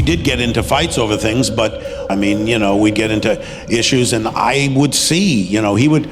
did get into fights over things, but I mean, we'd get into issues, and I would see, he would.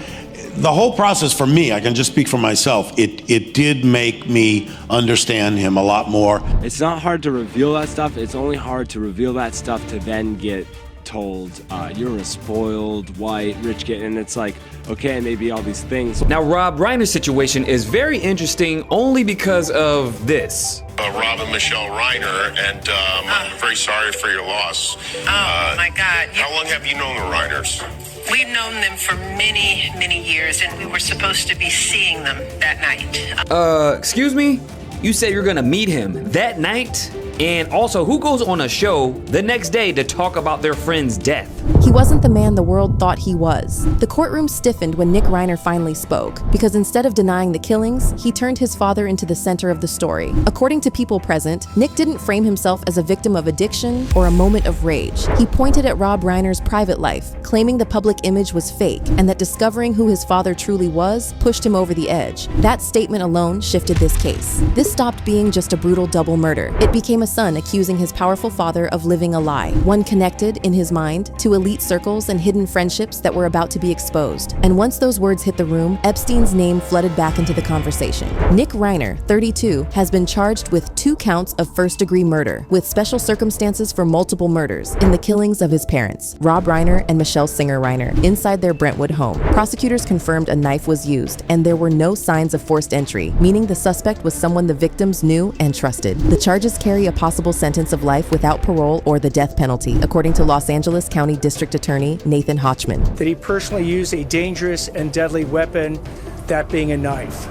The whole process for me, I can just speak for myself, it did make me understand him a lot more. It's not hard to reveal that stuff. It's only hard to reveal that stuff to then get told you're a spoiled white rich kid, and it's like, okay, maybe all these things. Now, Rob Reiner's situation is very interesting only because of this. Rob and Michelle Reiner, and I'm very sorry for your loss. My God. How long have you known the Reiners? We've known them for many, many years, and we were supposed to be seeing them that night. Excuse me? You said you're gonna meet him that night? And also, who goes on a show the next day to talk about their friend's death? He wasn't the man the world thought he was. The courtroom stiffened when Nick Reiner finally spoke, because instead of denying the killings, he turned his father into the center of the story. According to people present, Nick didn't frame himself as a victim of addiction or a moment of rage. He pointed at Rob Reiner's private life, claiming the public image was fake, and that discovering who his father truly was pushed him over the edge. That statement alone shifted this case. This stopped being just a brutal double murder. It became a son accusing his powerful father of living a lie, one connected, in his mind, to elite circles and hidden friendships that were about to be exposed. And once those words hit the room, Epstein's name flooded back into the conversation. Nick Reiner, 32, has been charged with 2 counts of first-degree murder, with special circumstances for multiple murders in the killings of his parents, Rob Reiner and Michelle Singer Reiner, inside their Brentwood home. Prosecutors confirmed a knife was used, and there were no signs of forced entry, meaning the suspect was someone the victims knew and trusted. The charges carry a possible sentence of life without parole or the death penalty, according to Los Angeles County District Attorney Nathan Hochman. That he personally used a dangerous and deadly weapon, that being a knife.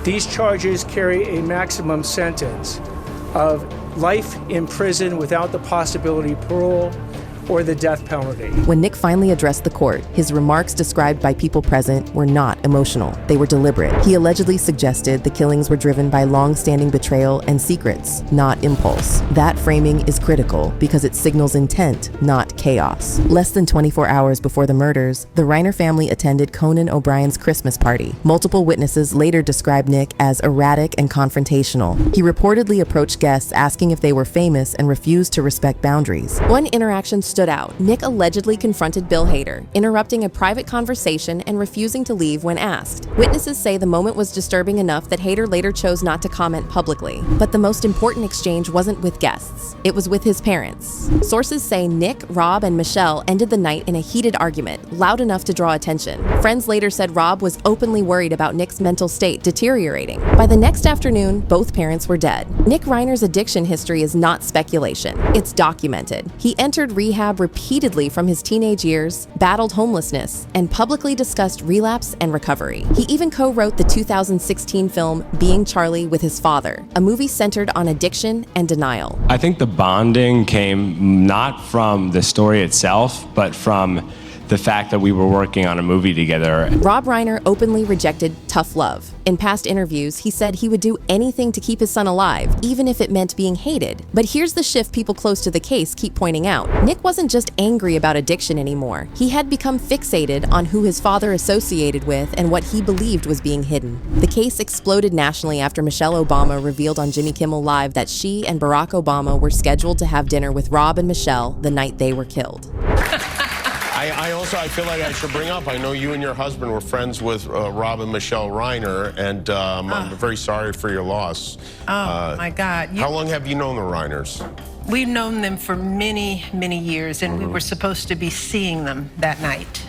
These charges carry a maximum sentence of life in prison without the possibility of parole or the death penalty. When Nick finally addressed the court, his remarks described by people present were not emotional. They were deliberate. He allegedly suggested the killings were driven by long-standing betrayal and secrets, not impulse. That framing is critical because it signals intent, not chaos. Less than 24 hours before the murders, the Reiner family attended Conan O'Brien's Christmas party. Multiple witnesses later described Nick as erratic and confrontational. He reportedly approached guests asking if they were famous and refused to respect boundaries. One interaction stood out. Nick allegedly confronted Bill Hader, interrupting a private conversation and refusing to leave when asked. Witnesses say the moment was disturbing enough that Hader later chose not to comment publicly. But the most important exchange wasn't with guests. It was with his parents. Sources say Nick, Rob, and Michelle ended the night in a heated argument, loud enough to draw attention. Friends later said Rob was openly worried about Nick's mental state deteriorating. By the next afternoon, both parents were dead. Nick Reiner's addiction history is not speculation. It's documented. He entered rehab repeatedly from his teenage years, battled homelessness, and publicly discussed relapse and recovery. He even co-wrote the 2016 film Being Charlie with his father, a movie centered on addiction and denial. I think the bonding came not from the story itself, but from the fact that we were working on a movie together. Rob Reiner openly rejected tough love. In past interviews, he said he would do anything to keep his son alive, even if it meant being hated. But here's the shift people close to the case keep pointing out. Nick wasn't just angry about addiction anymore. He had become fixated on who his father associated with and what he believed was being hidden. The case exploded nationally after Michelle Obama revealed on Jimmy Kimmel Live that she and Barack Obama were scheduled to have dinner with Rob and Michelle the night they were killed. I feel like I should bring up, I know you and your husband were friends with Rob and Michelle Reiner, and I'm very sorry for your loss. My God. How long have you known the Reiners? We've known them for many, many years, and we were supposed to be seeing them that night,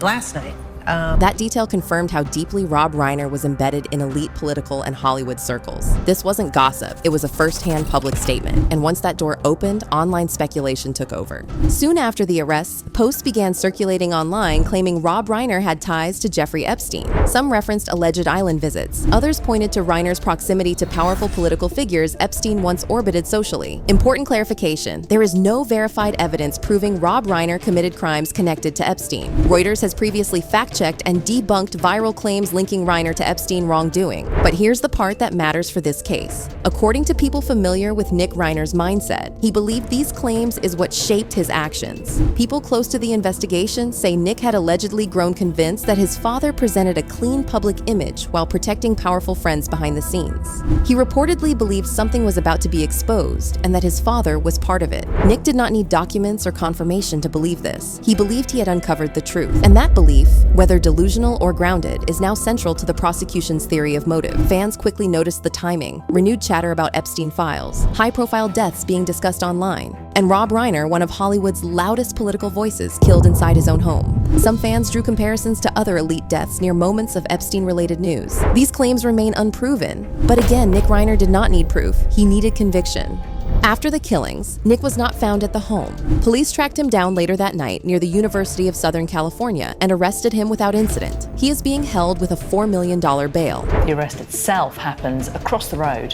last night. That detail confirmed how deeply Rob Reiner was embedded in elite political and Hollywood circles. This wasn't gossip, it was a first-hand public statement, and once that door opened, online speculation took over. Soon after the arrests, posts began circulating online claiming Rob Reiner had ties to Jeffrey Epstein. Some referenced alleged island visits. Others pointed to Reiner's proximity to powerful political figures Epstein once orbited socially. Important clarification, there is no verified evidence proving Rob Reiner committed crimes connected to Epstein. Reuters has previously fact fact-checked and debunked viral claims linking Reiner to Epstein wrongdoing. But here's the part that matters for this case. According to people familiar with Nick Reiner's mindset, he believed these claims is what shaped his actions. People close to the investigation say Nick had allegedly grown convinced that his father presented a clean public image while protecting powerful friends behind the scenes. He reportedly believed something was about to be exposed and that his father was part of it. Nick did not need documents or confirmation to believe this. He believed he had uncovered the truth. And that belief, whether delusional or grounded, is now central to the prosecution's theory of motive. Fans quickly noticed the timing, renewed chatter about Epstein files, high-profile deaths being discussed online, and Rob Reiner, one of Hollywood's loudest political voices, killed inside his own home. Some fans drew comparisons to other elite deaths near moments of Epstein-related news. These claims remain unproven. But again, Nick Reiner did not need proof. He needed conviction. After the killings, Nick was not found at the home. Police tracked him down later that night near the University of Southern California and arrested him without incident. He is being held with a $4 million bail. The arrest itself happens across the road.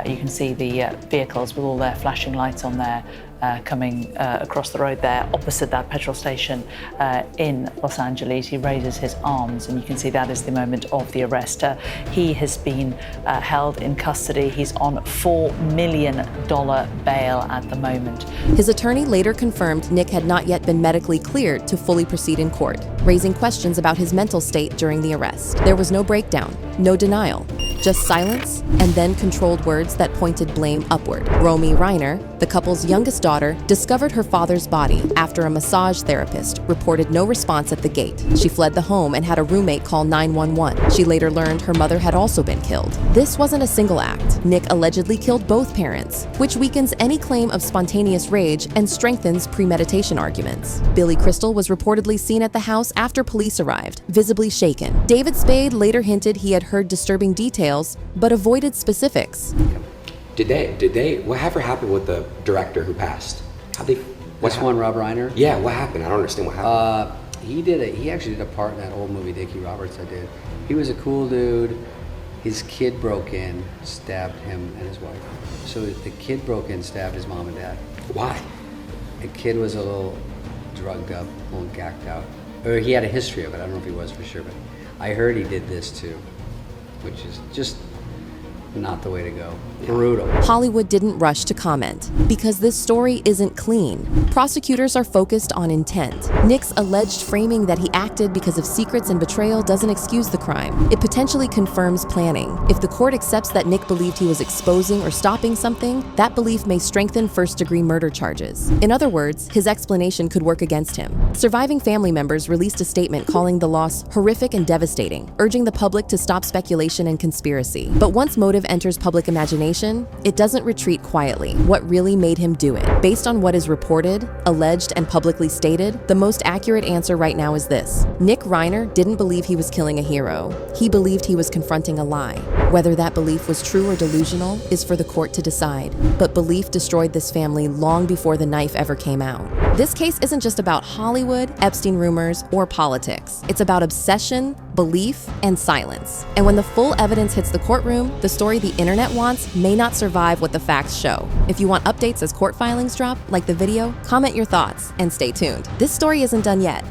You can see the vehicles with all their flashing lights on there coming across the road there, opposite that petrol station in Los Angeles. He raises his arms, and you can see that is the moment of the arrest. He has been held in custody. He's on $4 million bail at the moment. His attorney later confirmed Nick had not yet been medically cleared to fully proceed in court, raising questions about his mental state during the arrest. There was no breakdown, no denial, just silence and then controlled words that pointed blame upward. Romy Reiner, the couple's youngest daughter, discovered her father's body after a massage therapist reported no response at the gate. She fled the home and had a roommate call 911. She later learned her mother had also been killed. This wasn't a single act. Nick allegedly killed both parents, which weakens any claim of spontaneous rage and strengthens premeditation arguments. Billy Crystal was reportedly seen at the house after police arrived, visibly shaken. David Spade later hinted he had heard disturbing details, but avoided specifics. Whatever happened with the director who passed? Which one, Rob Reiner? Yeah, what happened? I don't understand what happened. He actually did a part in that old movie, Dickie Roberts, I did. He was a cool dude. His kid broke in, stabbed him and his wife. So the kid broke in, stabbed his mom and dad. Why? The kid was a little drugged up, a little gacked out. Or he had a history of it, I don't know if he was for sure, but I heard he did this too, which is just not the way to go. Brutal. Hollywood didn't rush to comment because this story isn't clean. Prosecutors are focused on intent. Nick's alleged framing that he acted because of secrets and betrayal doesn't excuse the crime. It potentially confirms planning. If the court accepts that Nick believed he was exposing or stopping something, that belief may strengthen first-degree murder charges. In other words, his explanation could work against him. Surviving family members released a statement calling the loss horrific and devastating, urging the public to stop speculation and conspiracy. But once motive enters public imagination, it doesn't retreat quietly. What really made him do it? Based on what is reported, alleged, and publicly stated, the most accurate answer right now is this. Nick Reiner didn't believe he was killing a hero. He believed he was confronting a lie. Whether that belief was true or delusional is for the court to decide. But belief destroyed this family long before the knife ever came out. This case isn't just about Hollywood, Epstein rumors, or politics. It's about obsession, belief, and silence. And when the full evidence hits the courtroom, the story the internet wants may not survive what the facts show. If you want updates as court filings drop, like the video, comment your thoughts and stay tuned. This story isn't done yet.